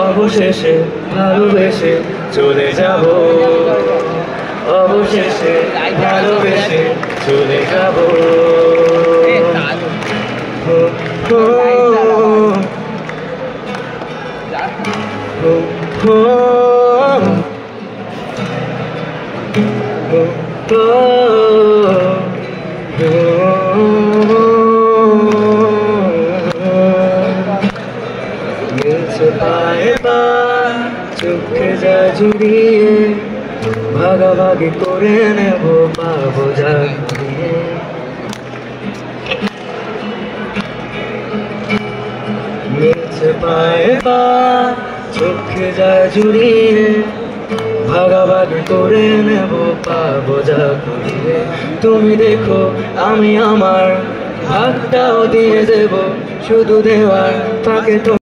অবশেষে ভালোবেসে চলে যাব, অবশেষে ভালোবেসে চলে যাব। চোখে যা জুড়িয়ে ভাগাভাগি করে নেব, পাবো যা ঘুরিয়ে। মিলছে পায়ে পা চোখে যা জুড়িয়ে ভাগাভাগি করে নেব, পাবো যা ঘুরিয়ে। তুমি দেখো আমি আমার ভাগটাও দিয়ে দেব, শুধু দেওয়ার ফাঁকে তো